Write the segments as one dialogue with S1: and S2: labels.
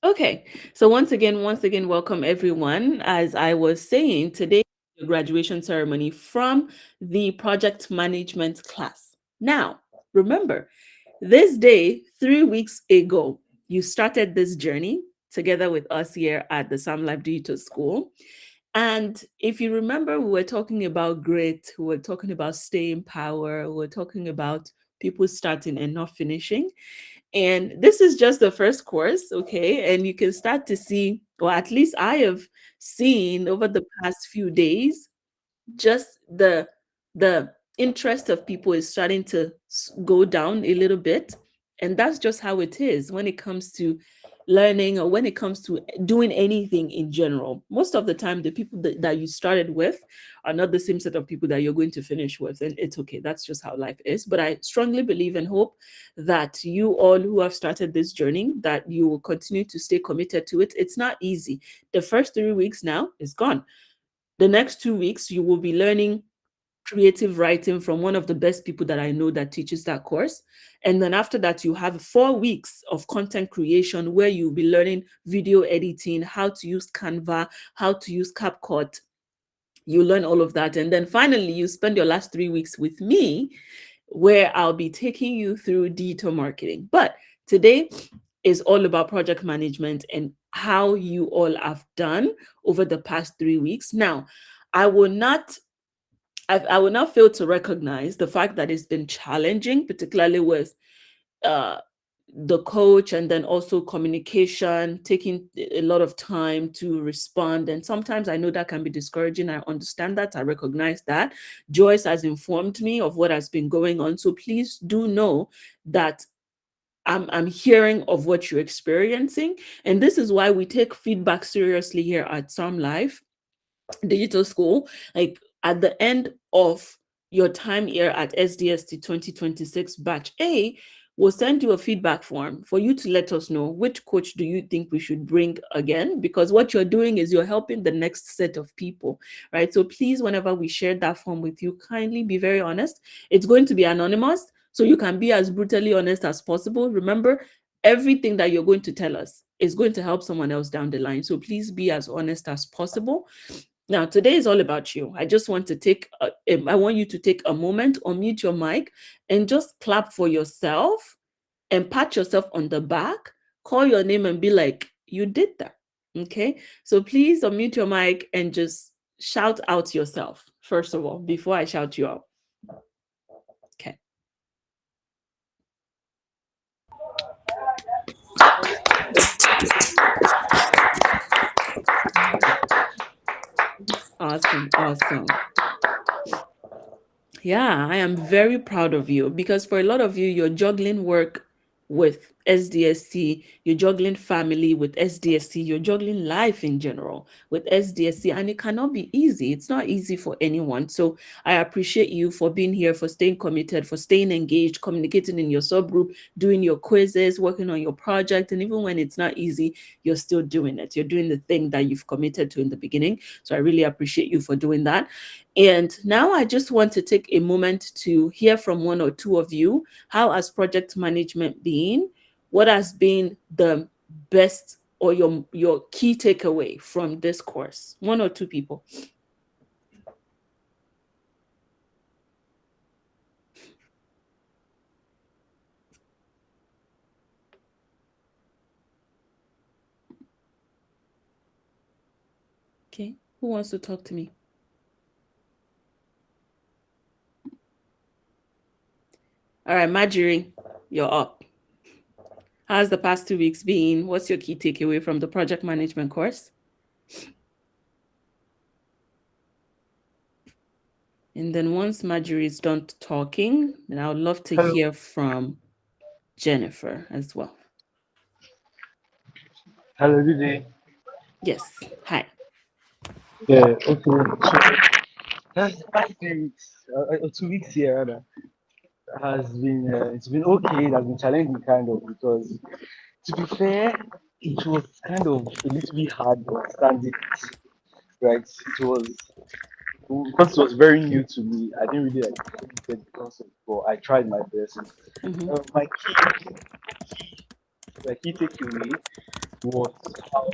S1: Okay, so once again, welcome everyone. As I was saying, today is the graduation ceremony from the project management class. Now, remember, this day, 3 weeks ago, you started this journey together with us here at the Sam Life Digital School. And if you remember, we were talking about grit, we were talking about staying power, we were talking about people starting and not finishing. And this is just the first course, okay? And you can start to see, or at least I have seen over the past few days, just the interest of people is starting to go down a little bit, and that's just how it is when it comes to learning or when it comes to doing anything in general. Most of the time the people that you started with are not the same set of people that you're going to finish with, and it's okay. That's just how life is. But I strongly believe and hope that you all who have started this journey, that you will continue to stay committed to it. It's not easy. The first 3 weeks now is gone. The next 2 weeks, you will be learning creative writing from one of the best people that I know that teaches that course. And then after that, you have 4 weeks of content creation where you'll be learning video editing, how to use Canva, how to use CapCut. You learn all of that. And then finally, you spend your last 3 weeks with me, where I'll be taking you through digital marketing. But today is all about project management and how you all have done over the past 3 weeks. Now, I will not I will not fail to recognize the fact that it's been challenging, particularly with uh, the coach, and then also communication, taking a lot of time to respond. And sometimes I know that can be discouraging. I understand that. I recognize that. Joyce has informed me of what has been going on. So please do know that I'm hearing of what you're experiencing. And this is why we take feedback seriously here at Some Life Digital School. Like at the end of your time here at SDST 2026 batch A, we'll send you a feedback form for you to let us know which coach do you think we should bring again, because what you're doing is you're helping the next set of people, right? So please, whenever we share that form with you, kindly be very honest. It's going to be anonymous, so you can be as brutally honest as possible. Remember, everything that you're going to tell us is going to help someone else down the line, so please be as honest as possible. Now, today is all about you. I just want to I want you to take a moment, unmute your mic, and just clap for yourself and pat yourself on the back, call your name and be like, you did that. Okay. So please unmute your mic and just shout out yourself, first of all, before I shout you out. Okay. Awesome. Awesome. Yeah, I am very proud of you, because for a lot of you, you're juggling work with SDSC, you're juggling family with SDSC, you're juggling life in general with SDSC, and it cannot be easy. It's not easy for anyone. So I appreciate you for being here, for staying committed, for staying engaged, communicating in your subgroup, doing your quizzes, working on your project. And even when it's not easy, you're still doing it. You're doing the thing that you've committed to in the beginning. So I really appreciate you for doing that. And now I just want to take a moment to hear from one or two of you. How has project management been? What has been the best or your key takeaway from this course? One or two people. Okay. Who wants to talk to me? All right, Marjorie, you're up. How's the past 2 weeks been? What's your key takeaway from the project management course? And then once Marjorie is done talking, then I would love to
S2: Hello.
S1: hear from Jennifer as well.
S2: Hello, good day.
S1: Yes. Hi.
S2: Yeah, okay. So, that's the past 3 weeks, or 2 weeks here, rather, has been, it's been okay. It has been challenging, kind of, because to be fair, it was kind of a little bit hard to understand it, right? It was, because it was very new to me, I didn't really like get the concept, but I tried my best.
S1: Mm-hmm.
S2: My key takeaway was how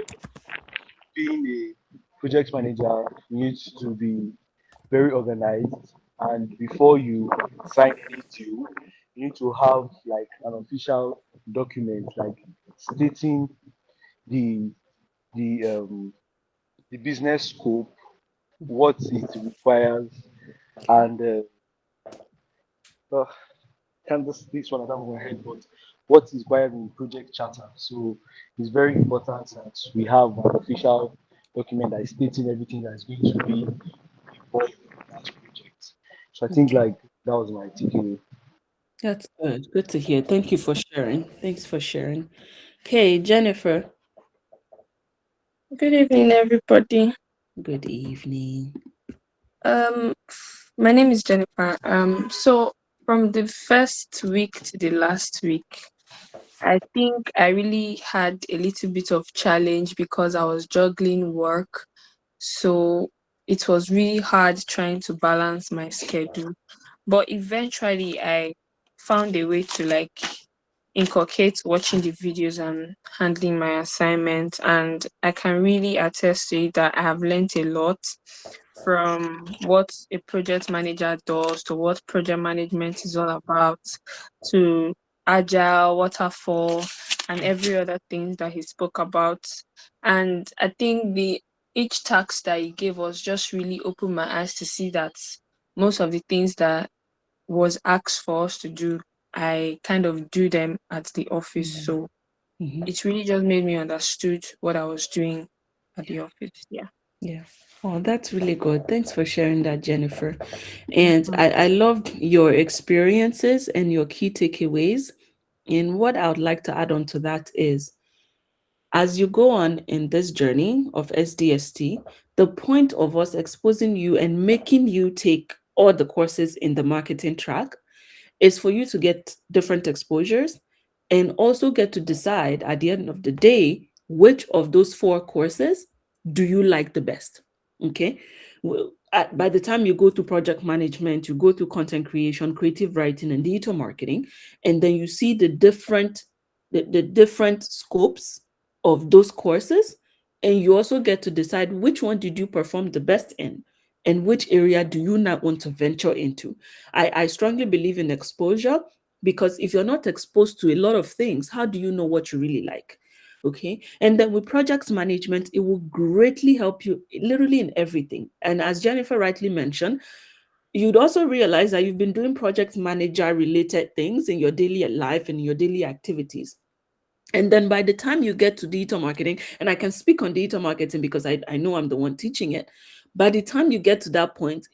S2: being a project manager needs to be very organized, and before you sign any deal, you need to have like an official document like stating the the um the business scope, what it requires, and uh, can't just this one out of my head, but what is required in project charter. So it's very important that we have an official document that is stating everything that is going to be involved in that project. So I think
S1: Okay.
S2: like that was my takeaway.
S1: That's good. Good to hear. Thank you for sharing. Thanks for sharing. Okay, Jennifer.
S3: Good evening, everybody.
S1: Good evening.
S3: Um, my name is Jennifer. So from the first week to the last week, I think I really had a little bit of challenge because I was juggling work. So it was really hard trying to balance my schedule. But eventually I found a way to like inculcate watching the videos and handling my assignments, and I can really attest to it that I have learned a lot from what a project manager does to what project management is all about to agile, waterfall, and every other thing that he spoke about. And I think the each task that he gave us just really opened my eyes to see that most of the things that was asked for us to do, I kind of do them at the office. So
S1: Mm-hmm.
S3: it really just made me understood what I was doing at the
S1: Yeah.
S3: office. Yeah.
S1: Yeah. Oh, that's really good. Thanks for sharing that, Jennifer. And
S3: Mhm.
S1: I loved your experiences and your key takeaways. And what I would like to add on to that is as you go on in this journey of SDST, the point of us exposing you and making you take all the courses in the marketing track is for you to get different exposures and also get to decide at the end of the day which of those four courses do you like the best. Okay. Well, by the time you go through project management, you go through content creation, creative writing, and digital marketing, and then you see the different scopes of those courses, and you also get to decide which one did you perform the best in and which area do you not want to venture into. I strongly believe in exposure because if you're not exposed to a lot of things, how do you know what you really like? Okay. And then with project management, it will greatly help you literally in everything. And as Jennifer rightly mentioned, you'd also realize that you've been doing project manager related things in your daily life and your daily activities. And then by the time you get to digital marketing, and I can speak on digital marketing because I know I'm the one teaching it. By the time you get to that point,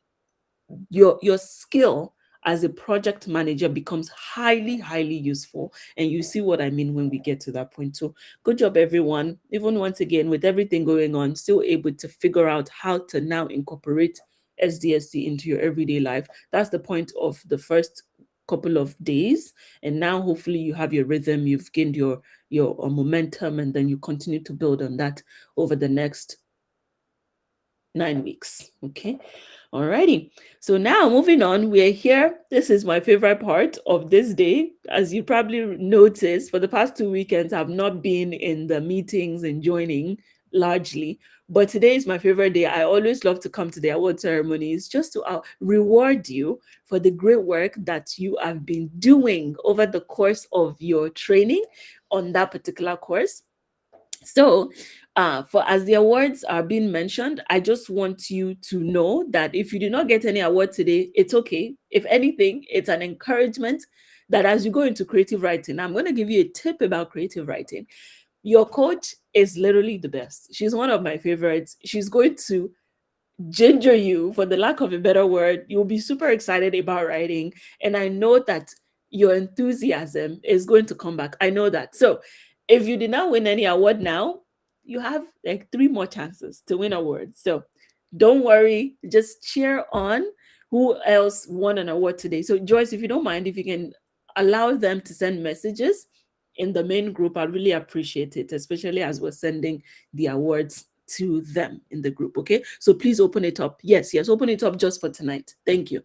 S1: your skill as a project manager becomes highly useful, and you see what I mean when we get to that point. So good job everyone, even once again with everything going on, still able to figure out how to now incorporate SDSC into your everyday life. That's the point of the first couple of days, and now hopefully you have your rhythm, you've gained your momentum, and then you continue to build on that over the next 9 weeks. Okay. Alrighty. So now moving on, we're here. This is my favorite part of this day. As you probably noticed, for the past 2 weekends, I've not been in the meetings and joining largely. But today is my favorite day. I always love to come to the award ceremonies just to reward you for the great work that you have been doing over the course of your training on that particular course. So, for as the awards are being mentioned, I just want you to know that if you do not get any award today, it's okay. If anything, it's an encouragement that as you go into creative writing, I'm going to give you a tip about creative writing. Your coach is literally the best. She's one of my favorites. She's going to ginger you, for the lack of a better word. You'll be super excited about writing. And I know that your enthusiasm is going to come back. I know that. So if you did not win any award now, you have like three more chances to win awards. So don't worry, just cheer on who else won an award today. So Joyce, if you don't mind, if you can allow them to send messages in the main group, I'd really appreciate it, especially as we're sending the awards to them in the group. Okay. So please open it up. Yes, open it up just for tonight. Thank you.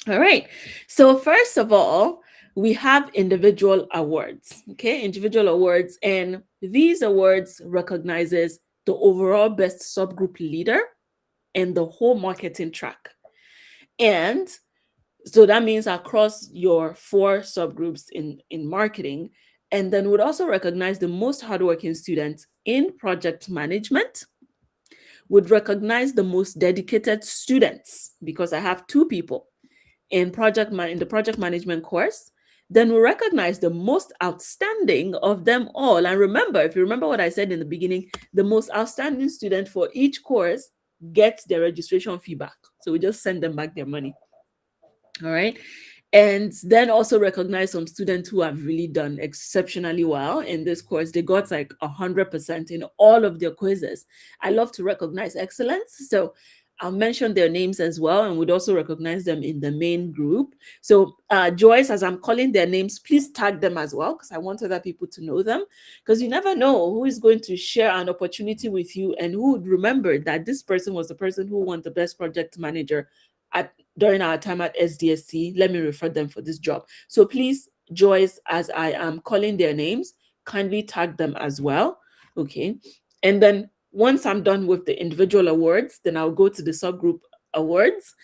S1: All right. So, first of all, we have individual awards, okay? Individual awards, and these awards recognizes the overall best subgroup leader and the whole marketing track. And so that means across your 4 subgroups in marketing, and then would also recognize the most hardworking students in project management, would recognize the most dedicated students, because I have 2 people in in the project management course. Then we recognize the most outstanding of them all. And remember, if you remember what I said in the beginning, the most outstanding student for each course gets their registration fee back. So we just send them back their money. All right. And then also recognize some students who have really done exceptionally well in this course. They got like 100% in all of their quizzes. I love to recognize excellence. So I'll mention their names as well, and would also recognize them in the main group. So Joyce, as I'm calling their names, please tag them as well, because I want other people to know them, because you never know who is going to share an opportunity with you and who would remember that this person was the person who won the best project manager during our time at SDSC. Let me refer them for this job. So please, Joyce, as I am calling their names, kindly tag them as well. Okay. And then once I'm done with the individual awards, then I'll go to the subgroup awards.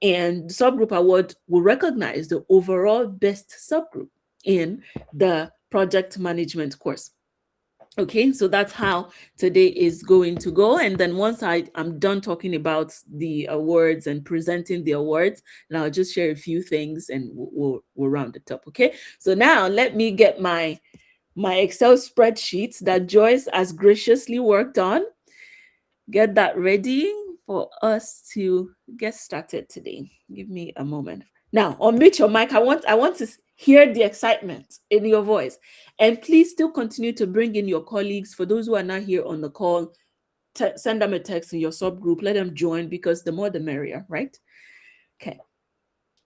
S1: And the subgroup award will recognize the overall best subgroup in the project management course. Okay, so that's how today is going to go. And then once I'm done talking about the awards and presenting the awards, and I'll just share a few things and we'll round it up. Okay, so now let me get my Excel spreadsheet that Joyce has graciously worked on. Get that ready for us to get started today. Give me a moment. Now, unmute your mic. I want to hear the excitement in your voice. And please still continue to bring in your colleagues. For those who are not here on the call, send them a text in your subgroup. Let them join, because the more the merrier, right? Okay.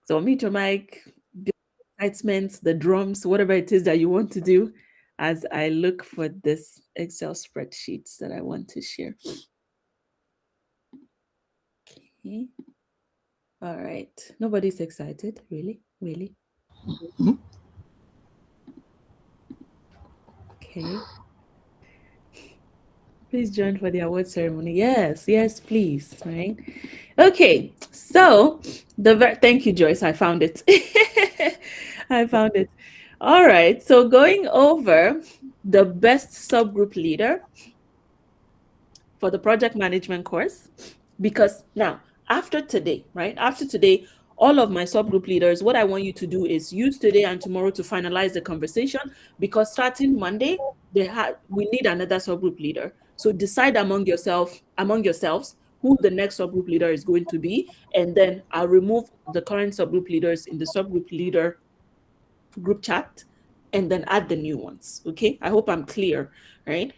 S1: So unmute your mic, the excitement, the drums, whatever it is that you want to do, as I look for this Excel spreadsheets that I want to share. Okay. All right. Nobody's excited. Really? Really? Okay. Please join for the award ceremony. Yes, yes, please. Right. Okay. So thank you, Joyce. I found it. I found it. All right. So going over the best subgroup leader for the project management course, because now after today, right? After today, all of my subgroup leaders, what I want you to do is use today and tomorrow to finalize the conversation, because starting Monday, we need another subgroup leader. So decide among yourselves who the next subgroup leader is going to be, and then I'll remove the current subgroup leaders in the subgroup leader group chat and then add the new ones. Okay, I hope I'm clear, right?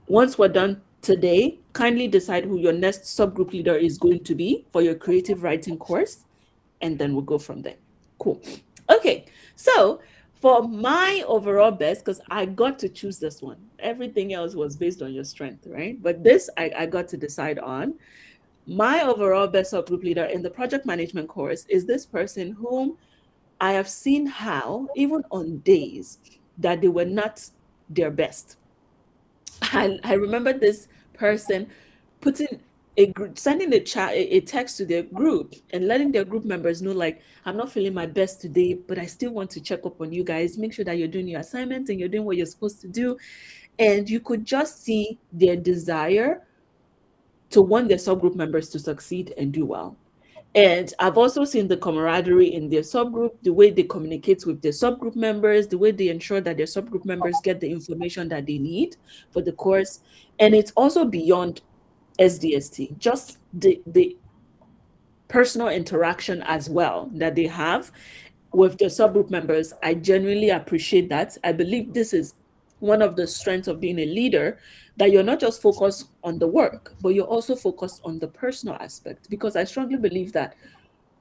S1: Once we're done today, kindly decide who your next subgroup leader is going to be for your creative writing course, and then we'll go from there. Cool. Okay, so for my overall best, because I got to choose this one, everything else was based on your strength, right? But this I got to decide on. My overall best subgroup leader in the project management course is this person whom I have seen how, even on days that they were not their best, I remember this person sending a text to their group and letting their group members know, like, I'm not feeling my best today, but I still want to check up on you guys, make sure that you're doing your assignments and you're doing what you're supposed to do. And you could just see their desire to want their subgroup members to succeed and do well. And I've also seen the camaraderie in their subgroup, the way they communicate with their subgroup members, the way they ensure that their subgroup members get the information that they need for the course. And it's also beyond SDST, just the personal interaction as well that they have with the subgroup members. I genuinely appreciate that. I believe this is one of the strengths of being a leader, that you're not just focused on the work, but you're also focused on the personal aspect, because I strongly believe that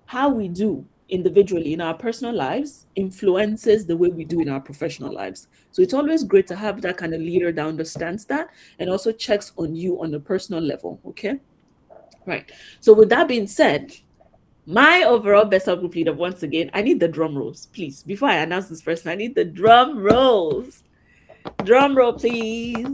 S1: how we do individually in our personal lives influences the way we do in our professional lives. So it's always great to have that kind of leader that understands that and also checks on you on a personal level. Okay. Right. So with that being said, My overall best subgroup leader, once again, I need the drum rolls, please. Before I announce this person, I need the drum rolls. Drum roll, please.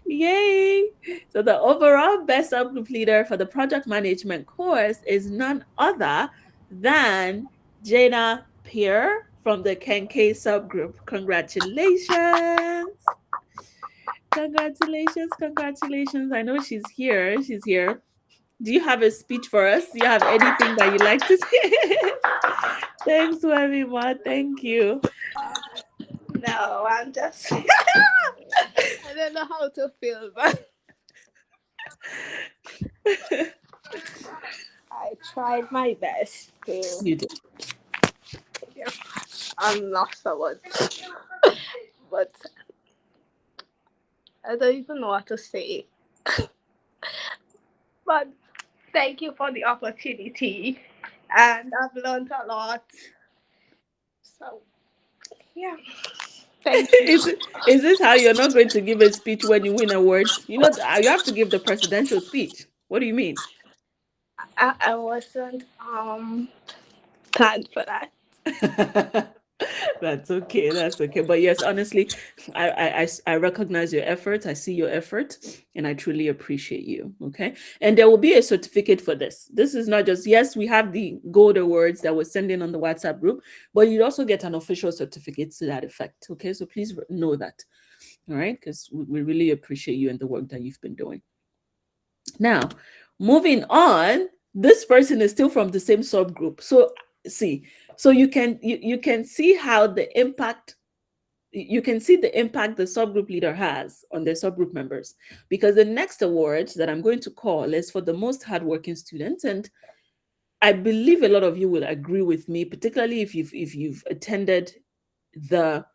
S1: Yay! So the overall best subgroup leader for the project management course is none other than Jana Peer from the Kenke subgroup. Congratulations! Congratulations, congratulations. I know she's here. She's here. Do you have a speech for us? Do you have anything that you like to say? Thanks, Wemima. Thank you.
S4: No, I'm just. I don't know how to feel, but I tried my best to.
S1: You did.
S4: Yeah, I'm lost for words, but I don't even know what to say. But thank you for the opportunity, and I've learned a lot. So, yeah. Thank you.
S1: Is this how you're not going to give a speech when you win awards? You know, you have to give the presidential speech. What do you mean?
S4: I wasn't planned for that.
S1: That's okay. That's okay. But yes, honestly, I recognize your effort. I see your effort, and I truly appreciate you. Okay, and there will be a certificate for this. This is not just, yes, we have the gold awards that we're sending on the WhatsApp group, but you also get an official certificate to that effect. Okay, so please know that. All right, because we really appreciate you and the work that you've been doing. Now, moving on, this person is still from the same subgroup. So see, so you can see how the impact, you can see the impact the subgroup leader has on their subgroup members, because the next award that I'm going to call is for the most hardworking students. And I believe a lot of you will agree with me, particularly if you've attended the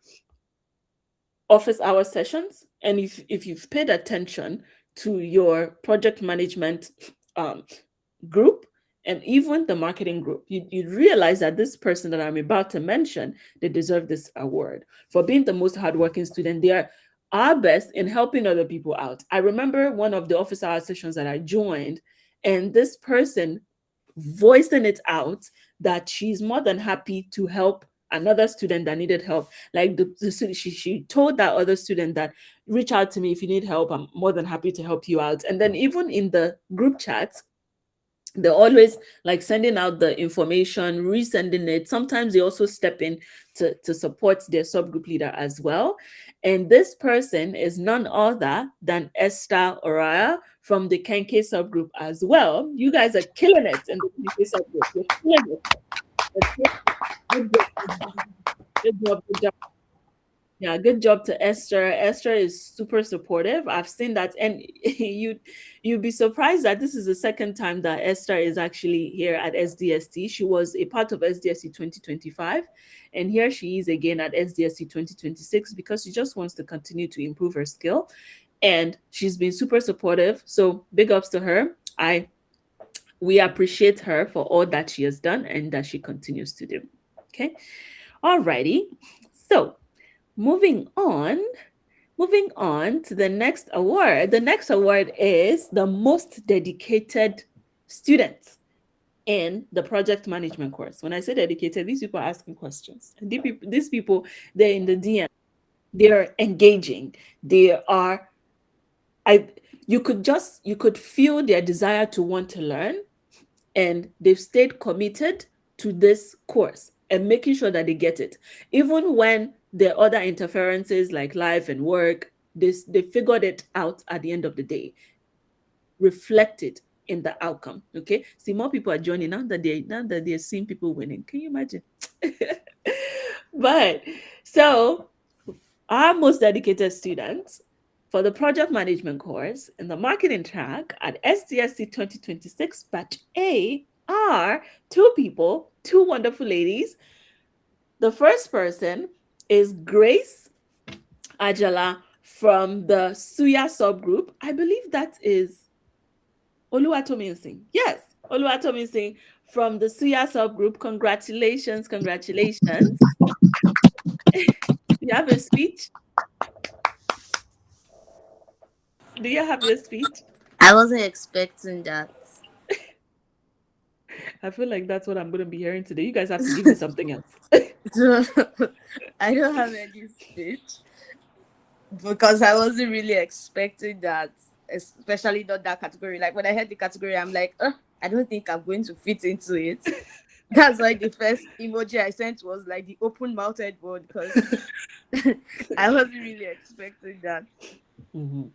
S1: office hour sessions, and if you've paid attention to your project management group and even the marketing group, you realize that this person that I'm about to mention, they deserve this award for being the most hardworking student. They are our best in helping other people out. I remember one of the office hour sessions that I joined, and this person voicing it out that she's more than happy to help another student that needed help. Like she told that other student that, reach out to me if you need help. I'm more than happy to help you out. And then even in the group chats, they're always like sending out the information, resending it. Sometimes they also step in to support their subgroup leader as well. And this person is none other than Esther Oraya from the Kenke subgroup as well. You guys are killing it in the Kenke subgroup. You're killing it. Good job. Good job. Good job. Yeah, good job to Esther. Esther is super supportive. I've seen that, and you'd be surprised that this is the second time that Esther is actually here at SDST. She was a part of SDST 2025, and here she is again at SDST 2026 because she just wants to continue to improve her skill, and she's been super supportive. So big ups to her. We appreciate her for all that she has done and that she continues to do. Okay, alrighty. So moving on to the next award. The next award is the most dedicated student in the project management course. When I say dedicated, these people are asking questions. And these people, they're in the DM. They're engaging. You could feel their desire to want to learn, and they've stayed committed to this course and making sure that they get it. Even when there are other interferences like life and work, they figured it out at the end of the day, reflected in the outcome. Okay. See, more people are joining now that they're seeing people winning. Can you imagine? But so our most dedicated students for the project management course in the marketing track at SDST 2026 batch A are two people, two wonderful ladies. The first person is Grace Ajala from the Suya subgroup. I believe that is Oluwatomisin. Yes, Oluwatomisin from the Suya subgroup. Congratulations, congratulations. You have a speech? Do you have your speech?
S5: I wasn't expecting that.
S1: I feel like that's what I'm going to be hearing today. You guys have to give me something else.
S5: So I don't have any speech because I wasn't really expecting that, especially not that category. Like when I heard the category, I'm like, I don't think I'm going to fit into it. That's why the first emoji I sent was like the open mouthed one because I wasn't really expecting that.
S1: Mhm.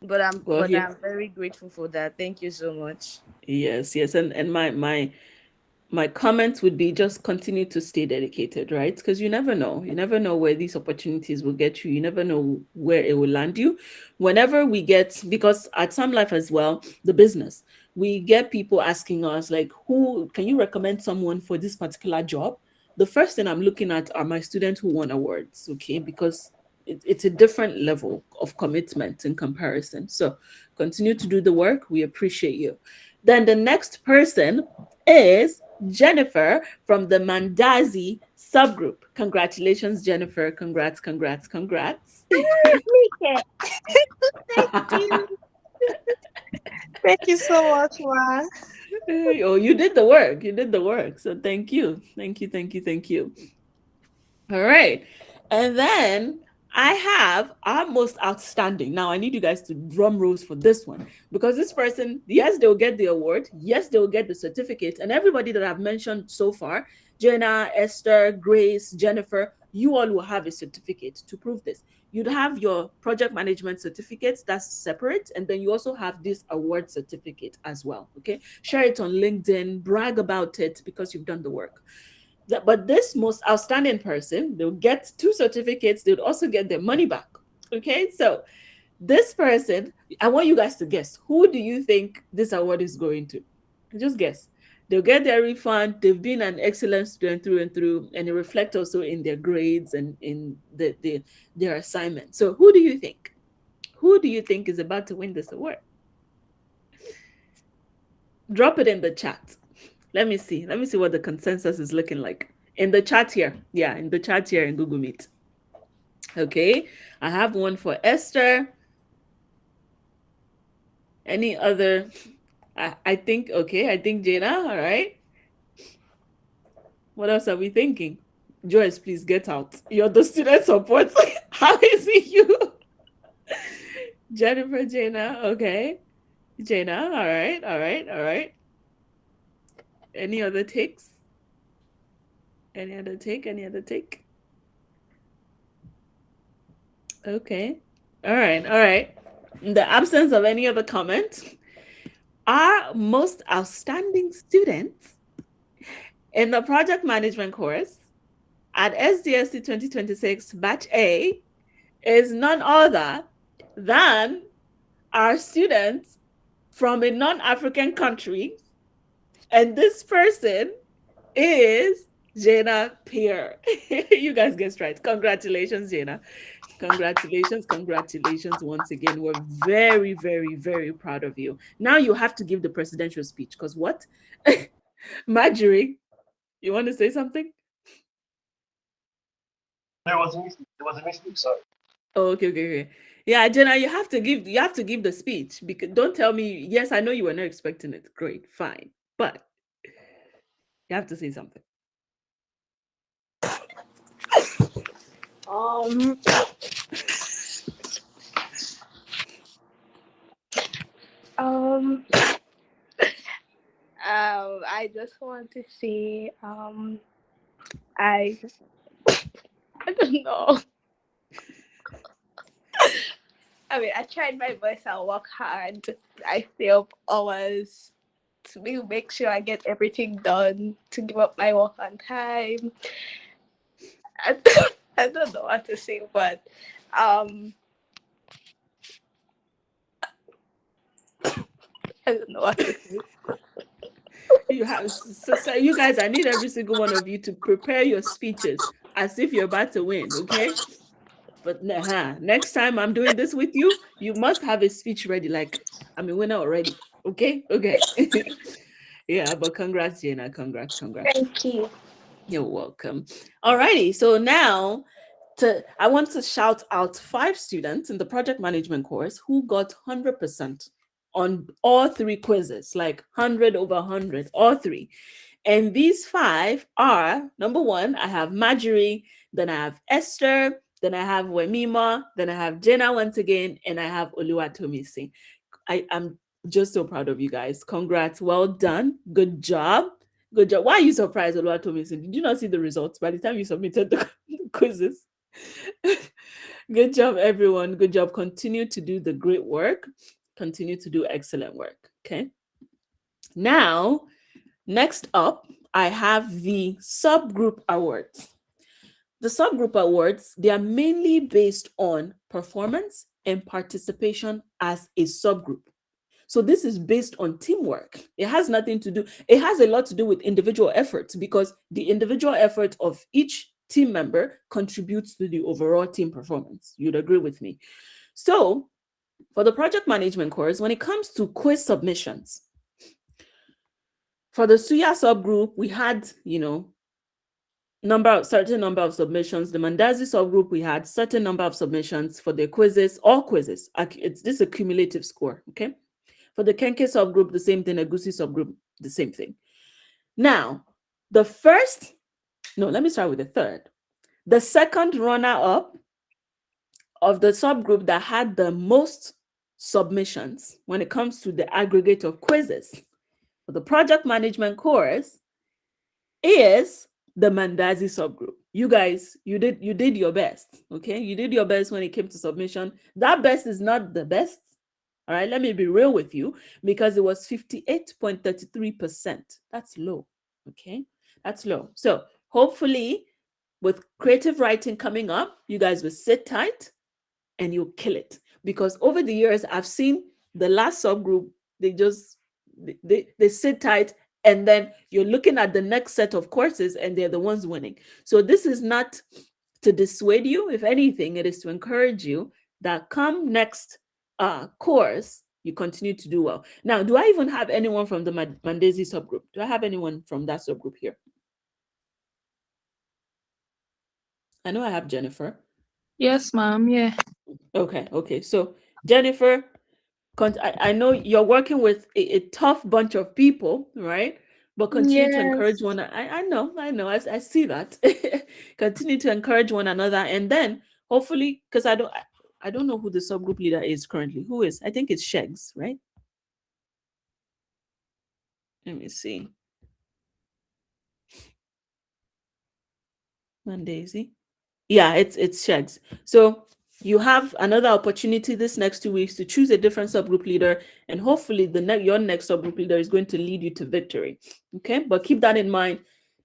S5: But I'm
S1: Well, here,
S5: I'm very grateful for that. Thank you so much.
S1: yes, yes, and my comment would be just continue to stay dedicated, right? Because you never know where these opportunities will get you. You never know where it will land you. Whenever we get, because at Some Life as well, the business, we get people asking us like, who can you recommend someone for this particular job? The first thing I'm looking at are my students who won awards, okay? Because it's a different level of commitment in comparison. So continue to do the work. We appreciate you. Then the next person is Jennifer from the Mandazi subgroup. Congratulations, Jennifer. Congrats, congrats, congrats.
S4: Okay. Thank you. Thank you so much, Ma.
S1: Oh, you did the work. You did the work. So thank you. Thank you, thank you, thank you. All right. And then I have our most outstanding. Now I need you guys to drum rolls for this one because this person, yes, they'll get the award. Yes, they'll get the certificate. And everybody that I've mentioned so far, Jenna, Esther, Grace, Jennifer, you all will have a certificate to prove this. You'd have your project management certificates, that's separate. And then you also have this award certificate as well. Okay. Share it on LinkedIn, brag about it because you've done the work. But this most outstanding person, they'll get two certificates, they'll also get their money back. Okay, so this person, I want you guys to guess, who do you think this award is going to? Just guess. They'll get their refund. They've been an excellent student through and through, and it reflects also in their grades and in their assignment. So who do you think? Who do you think is about to win this award? Drop it in the chat. Let me see. Let me see what the consensus is looking like in the chat here. Yeah, in the chat here in Google Meet. Okay, I have one for Esther. Any other? I think, okay, I think Jana, all right. What else are we thinking? Joyce, please get out. You're the student support. How is it you? Jennifer, Jana, okay. Jana, all right, all right, all right. Any other takes? Any other take? Any other take? Okay. All right, all right. In the absence of any other comment, our most outstanding students in the project management course at SDSC 2026 Batch A is none other than our students from a non-African country. And this person is Jana Pierre. You guys guessed right. Congratulations, Jana. Congratulations, congratulations once again. We're very, very, very proud of you. Now you have to give the presidential speech because what? Marjorie, you want to say something?
S2: There was a mistake. There was a mistake. Sorry.
S1: Oh, okay, okay, okay. Yeah, Jenna, you have to give the speech because don't tell me, yes, I know you were not expecting it. Great, fine. But you have to say something.
S4: Um, um, I just want to say, I don't know. I mean, I tried my best. I work hard. I stay up hours to make sure I get everything done, to give up my work on time. I, I don't know what to say, but I don't know what to say.
S1: You have so you guys, I need every single one of you to prepare your speeches as if you're about to win, okay? But next time I'm doing this with you, you must have a speech ready. Like I'm a winner already. Okay, okay. Yeah, but congrats, Jana. Congrats, congrats.
S4: Thank you.
S1: You're welcome. Alrighty, so now I want to shout out 5 students in the project management course who got 100%. on all 3 quizzes, like 100 over 100, all 3. And these 5 are, number 1, I have Marjorie, then I have Esther, then I have Wemima, then I have Jenna once again, and I have Oluwatomisi. I am just so proud of you guys. Congrats. Well done. Good job. Good job. Why are you surprised, Oluwatomisi? Did you not see the results by the time you submitted the quizzes? Good job, everyone. Good job. Continue to do the great work. Continue to do excellent work. Okay. Now, next up, I have the subgroup awards. The subgroup awards, they are mainly based on performance and participation as a subgroup. So this is based on teamwork. It has nothing to do, it has a lot to do with individual efforts, because the individual effort of each team member contributes to the overall team performance. You'd agree with me. So for the project management course, when it comes to quiz submissions, for the Suya subgroup, we had, certain number of submissions. The Mandazi subgroup, we had certain number of submissions. For the quizzes, all quizzes, this is a cumulative score. Okay. For the Kenke subgroup, the same thing. Egusi subgroup, the same thing. Now, let me start with the third. The second runner-up of the subgroup that had the most submissions when it comes to the aggregate of quizzes for the project management course is the Mandazi subgroup. You guys, you did your best. Okay, you did your best when it came to submission. That best is not the best. All right, let me be real with you, because it was 58.33%. That's low. Okay, that's low. So hopefully, with creative writing coming up, you guys will sit tight and you'll kill it. Because over the years, I've seen the last subgroup, they sit tight, and then you're looking at the next set of courses and they're the ones winning. So this is not to dissuade you. If anything, it is to encourage you that come next course, you continue to do well. Now, do I even have anyone from the Mandezi subgroup? Do I have anyone from that subgroup here? I know I have Jennifer.
S3: Yes, ma'am. Yeah.
S1: Okay. So Jennifer, I know you're working with a tough bunch of people, right? But continue to encourage one. I know. I see that. Continue to encourage one another, and then hopefully, because I don't know who the subgroup leader is currently. Who is? I think it's Shegs, right? Let me see. Mandazi. Yeah, it's Shegs. So you have another opportunity this next 2 weeks to choose a different subgroup leader, and hopefully your next subgroup leader is going to lead you to victory. Okay, but keep that in mind.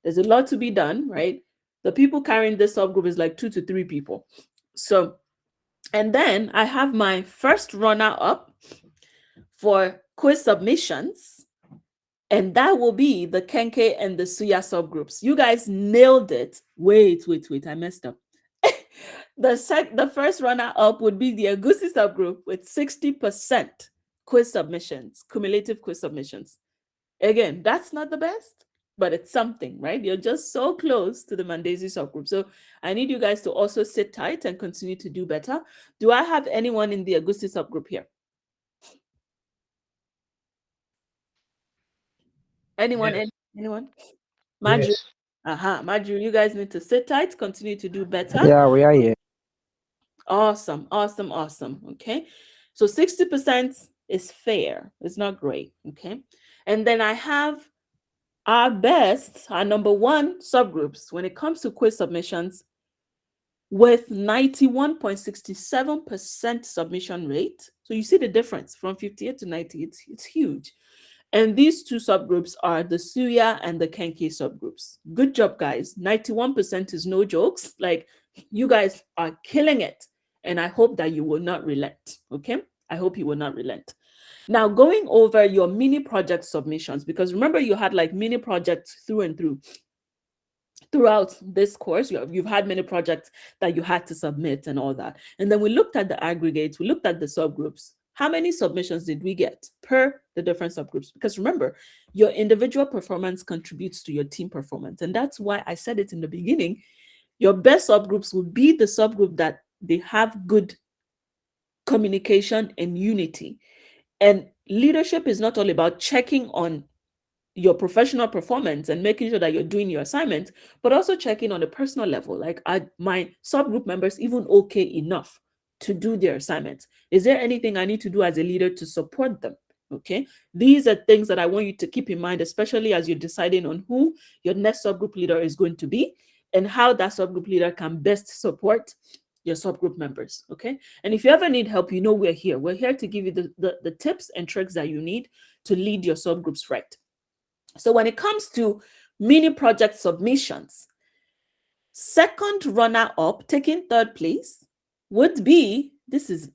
S1: There's a lot to be done, right? The people carrying this subgroup is like 2 to 3 people. So, and then I have my first runner up for quiz submissions, and that will be the Kenke and the Suya subgroups. You guys nailed it. Wait, I messed up. The first runner up would be the Egusi subgroup with 60% quiz submissions, cumulative quiz submissions. Again, that's not the best, but it's something, right? You're just so close to the Mandezi subgroup. So I need you guys to also sit tight and continue to do better. Do I have anyone in the Egusi subgroup here? Anyone?
S2: Yes.
S1: Anyone? Marjorie.
S2: Yes.
S1: Marjorie, you guys need to sit tight, continue to do better.
S6: Yeah, we are here.
S1: Awesome. Okay. So 60% is fair. It's not great. Okay. And then I have our number 1 subgroups when it comes to quiz submissions with 91.67% submission rate. So you see the difference from 58 to 90. It's huge. And these 2 subgroups are the Suya and the Kenke subgroups. Good job, guys. 91% is no jokes. Like, you guys are killing it. And I hope that you will not relent. Okay? I hope you will not relent. Now, going over your mini project submissions, because remember you had like mini projects through and through. Throughout this course, you've had many projects that you had to submit and all that. And then we looked at the aggregates, we looked at the subgroups. How many submissions did we get per the different subgroups? Because remember, your individual performance contributes to your team performance. And that's why I said it in the beginning. Your best subgroups will be the subgroup that they have good communication and unity. And leadership is not all about checking on your professional performance and making sure that you're doing your assignment, but also checking on a personal level. Like, are my subgroup members even okay enough to do their assignments? Is there anything I need to do as a leader to support them? Okay, these are things that I want you to keep in mind, especially as you're deciding on who your next subgroup leader is going to be and how that subgroup leader can best support your subgroup members. Okay, and if you ever need help, you know we're here. We're here to give you the tips and tricks that you need to lead your subgroups right. So when it comes to mini project submissions, second runner up, taking third place, would be this is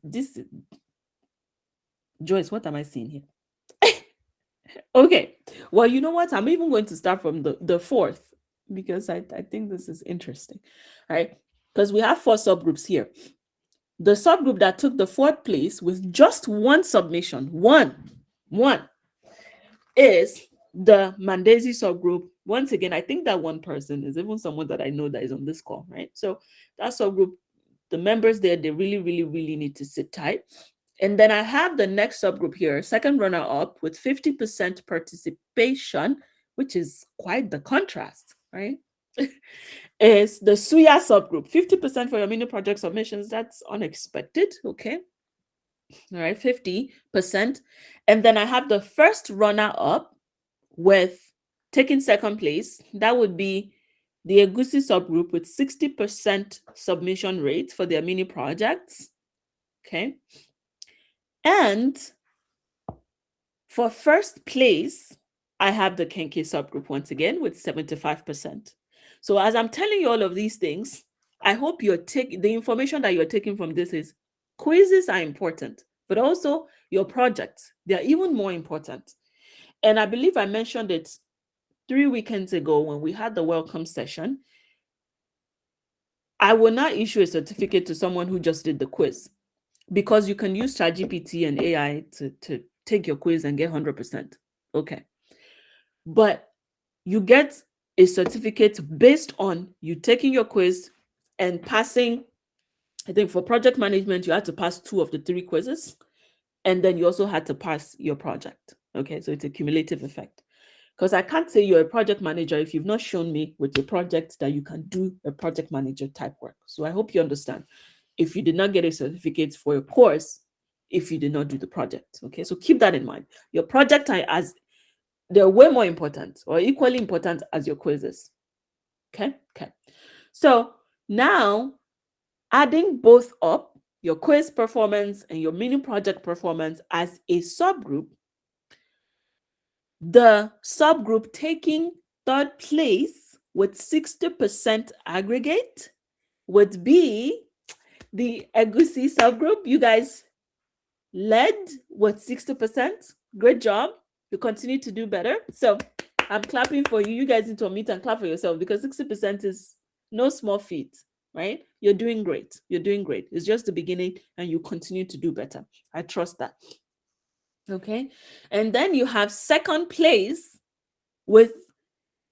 S1: Joyce. What am I seeing here? Okay, well, you know what? I'm even going to start from the fourth, because I think this is interesting, right? Because we have 4 subgroups here. The subgroup that took the 4th place with just one submission, one, is the Mandezi subgroup. Once again, I think that one person is even someone that I know that is on this call, right? So that subgroup, the members there, they really, really, really need to sit tight. And then I have the next subgroup here, second runner up with 50% participation, which is quite the contrast, right? Is the Suya subgroup, 50% for your mini project submissions. That's unexpected, okay? All right, 50%. And then I have the first runner up with taking second place. That would be the Egusi subgroup with 60% submission rate for their mini projects, okay? And for first place, I have the Kenke subgroup once again with 75%. So as I'm telling you all of these things, I hope you're taking the information that you're taking from this is quizzes are important, but also your projects, they're even more important. And I believe I mentioned it 3 weekends ago when we had the welcome session. I will not issue a certificate to someone who just did the quiz, because you can use ChatGPT and AI to take your quiz and get 100%. Okay. But you get a certificate based on you taking your quiz and passing. I think for project management, you had to pass 2 of the 3 quizzes. And then you also had to pass your project. Okay, so it's a cumulative effect. Because I can't say you're a project manager if you've not shown me with your project that you can do a project manager type work. So I hope you understand. If you did not get a certificate for your course, if you did not do the project. Okay, so keep that in mind. Your project as they're way more important or equally important as your quizzes. Okay. So now adding both up, your quiz performance and your mini project performance as a subgroup, the subgroup taking third place with 60% aggregate would be the Egusi subgroup. You guys led with 60%. Great job. You continue to do better. So I'm clapping for you. You guys need to unmute and clap for yourself, because 60% is no small feat, right? You're doing great. You're doing great. It's just the beginning and you continue to do better. I trust that. Okay. And then you have second place with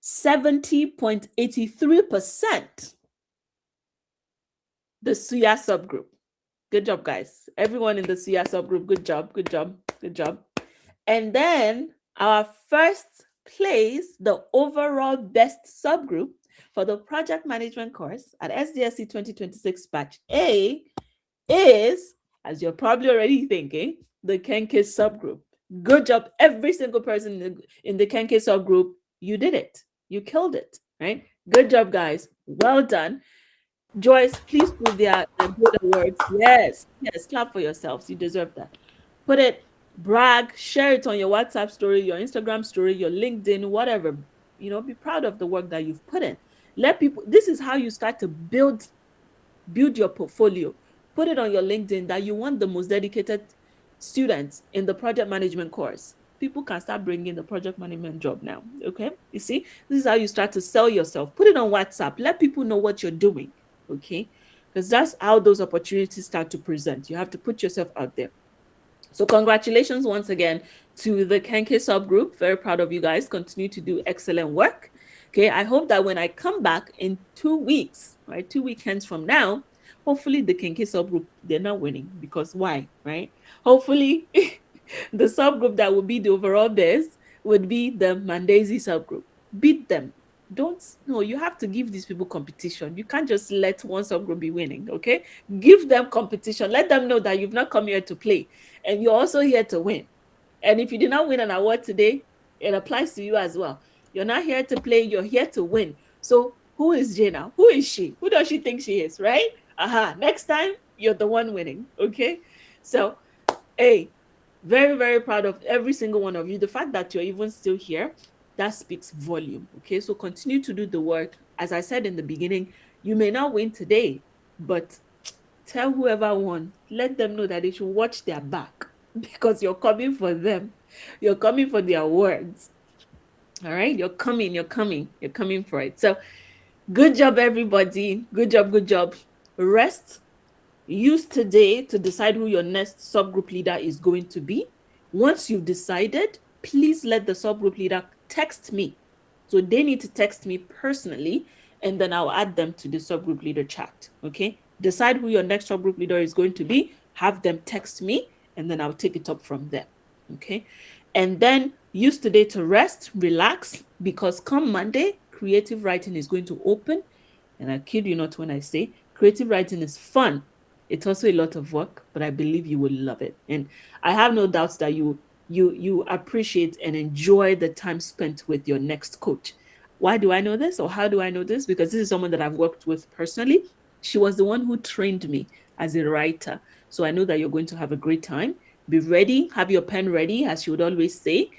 S1: 70.83%. The Suya subgroup. Good job, guys. Everyone in the Suya subgroup, good job. And then our first place, the overall best subgroup for the project management course at SDSC 2026 batch A is, as you're probably already thinking, the Kenke subgroup. Good job, every single person in the Kenke subgroup. You did it. You killed it, right? Good job, guys. Well done. Joyce, please put the good awards. Yes, clap for yourselves. You deserve that. Put it, brag, share it on your WhatsApp story, your Instagram story, your LinkedIn, whatever. Be proud of the work that you've put in. Let people, this is how you start to build your portfolio. Put it on your LinkedIn that you want the most dedicated students in the project management course. People can start bringing the project management job now. Okay, you see, this is how you start to sell yourself. Put it on WhatsApp. Let people know what you're doing. Okay, because that's how those opportunities start to present. You have to put yourself out there. So congratulations once again to the Kenke subgroup. Very proud of you guys. Continue to do excellent work. Okay, I hope that when I come back in 2 weeks, right, 2 weekends from now, hopefully the Kenke subgroup, they're not winning, because why, right? Hopefully The subgroup that would be the overall best would be the Mandesi subgroup. Beat them. Don't, no, you have to give these people competition. You can't just let one subgroup be winning, okay? Give them competition. Let them know that you've not come here to play and you're also here to win. And if you did not win an award today, it applies to you as well. You're not here to play, you're here to win. So who is Jana? Who is she? Who does she think she is, right? Next time, you're the one winning, okay? So, hey, very, very proud of every single one of you. The fact that you're even still here, that speaks volume, okay? So continue to do the work. As I said in the beginning, you may not win today, but tell whoever won, let them know that they should watch their back because you're coming for them. You're coming for the awards. All right, you're coming for it. So good job, everybody. Good job. Rest. Use today to decide who your next subgroup leader is going to be. Once you've decided, please let the subgroup leader text me. So they need to text me personally, and then I'll add them to the subgroup leader chat, okay? Decide who your next subgroup leader is going to be, have them text me, and then I'll take it up from there, okay? And then use today to rest, relax, because come Monday, creative writing is going to open. And I kid you not when I say creative writing is fun. It's also a lot of work, but I believe you will love it. And I have no doubts that you appreciate and enjoy the time spent with your next coach. Why do I know this, or how do I know this? Because this is someone that I've worked with personally. She was the one who trained me as a writer. So I know that you're going to have a great time. Be ready, have your pen ready, as she would always say,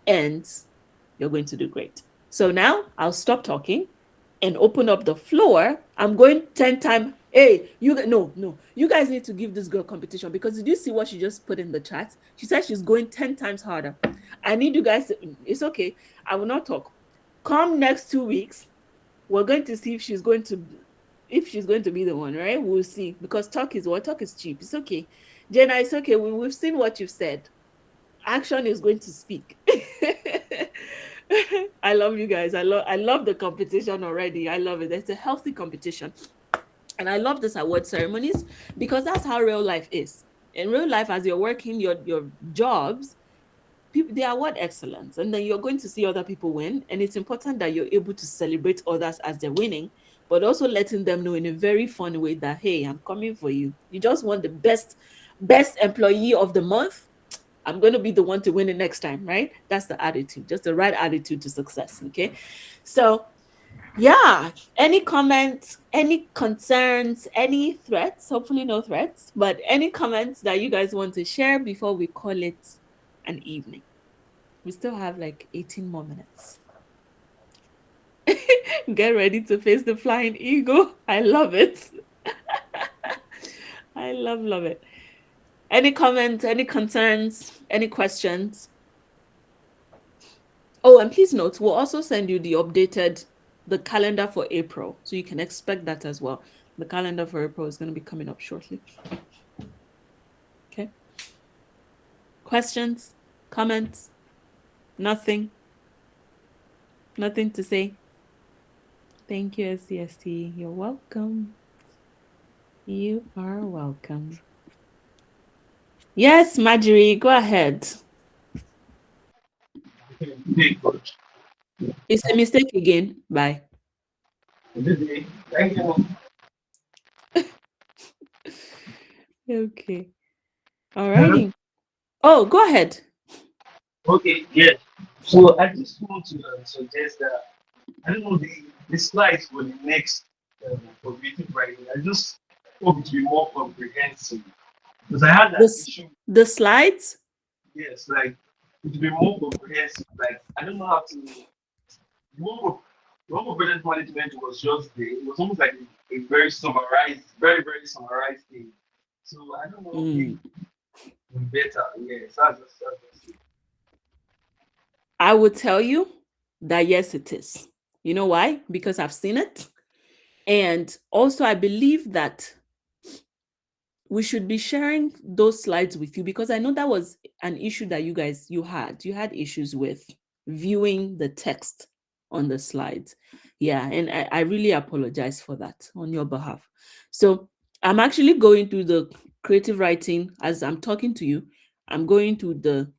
S1: and you're going to do great. So now I'll stop talking and open up the floor. I'm going 10 times. Hey, you guys need to give this girl competition, because did you see what she just put in the chat? She said she's going 10 times harder. I need you guys to, it's okay. I will not talk. Come next 2 weeks, we're going to see if she's going to be the one, right? We'll see, because talk is cheap. It's okay. Jenna, it's okay. We've seen what you've said. Action is going to speak. I love you guys. I love the competition already. I love it. It's a healthy competition. And I love this award ceremonies, because that's how real life is. In real life, as you're working your jobs, people, they award excellence, and then you're going to see other people win. And it's important that you're able to celebrate others as they're winning, but also letting them know in a very fun way that, hey, I'm coming for you. You just want the best employee of the month. I'm going to be the one to win it next time, right? That's the attitude, just the right attitude to success, okay? So, yeah, any comments, any concerns, any threats? Hopefully no threats, but any comments that you guys want to share before we call it an evening? We still have like 18 more minutes. Get ready to face the flying eagle. I love it. I love it. Any comments, any concerns, any questions? Oh, and please note, we'll also send you the calendar for April, so you can expect that as well. The calendar for April is going to be coming up shortly. Okay. Questions, comments? Nothing to say? Thank you, SCST. You're welcome. You are welcome. Yes, Marjorie, go ahead. It's a mistake again. Bye.
S6: Thank you.
S1: Okay. All righty. Oh, go ahead.
S6: Okay, yeah. So I just want to suggest that, I don't know, the slides for the next creative writing. I just hope it will be more comprehensive, because I had that issue.
S1: The slides?
S6: Yes, like it will be more comprehensive. Like, I don't know how to. The one for project management was just there. It was almost like a very very summarized thing. So I don't know if better. Yes, that's it.
S1: I would tell you that yes, it is. You know why? Because I've seen it. And also, I believe that we should be sharing those slides with you, because I know that was an issue that you had issues with viewing the text on the slides. Yeah, and I really apologize for that on your behalf. So I'm actually going through the creative writing as I'm talking to you. I'm going to the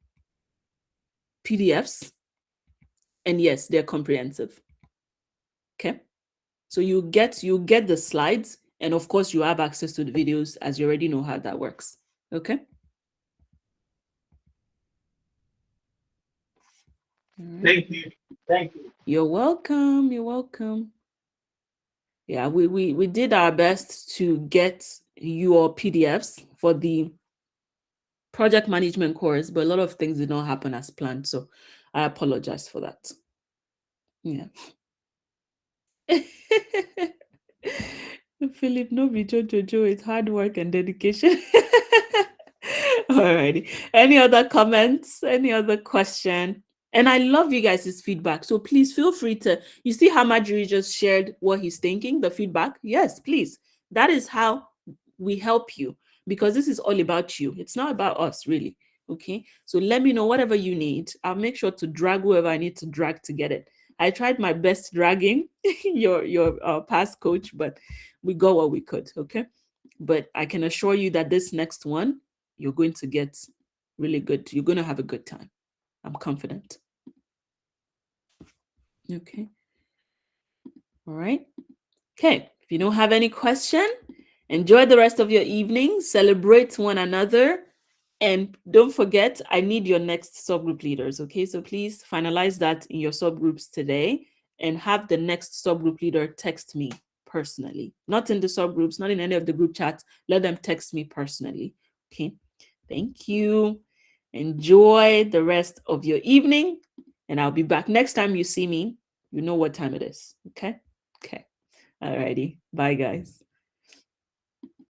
S1: PDFs, and yes, they're comprehensive. Okay, so you get the slides, and of course you have access to the videos, as you already know how that works. Okay.
S6: Thank you. Thank you.
S1: You're welcome. You're welcome. Yeah, we did our best to get your PDFs for the project management course, but a lot of things did not happen as planned. So I apologize for that. Yeah. Philip, no be Jojo, it's hard work and dedication. Alrighty. Any other comments? Any other question? And I love you guys' feedback. So please feel free to, you see how Marjorie just shared what he's thinking, the feedback? Yes, please. That is how we help you, because this is all about you. It's not about us, really. Okay. So let me know whatever you need. I'll make sure to drag whoever I need to drag to get it. I tried my best dragging your past coach, but we got what we could. Okay. But I can assure you that this next one, you're going to get really good. You're going to have a good time. I'm confident. Okay. All right. Okay. If you don't have any question, enjoy the rest of your evening. Celebrate one another. And don't forget, I need your next subgroup leaders. Okay. So please finalize that in your subgroups today and have the next subgroup leader text me personally. Not in the subgroups, not in any of the group chats. Let them text me personally. Okay. Thank you. Enjoy the rest of your evening. And I'll be back next time you see me. You know what time it is. Okay. Okay. Alrighty. Bye, guys.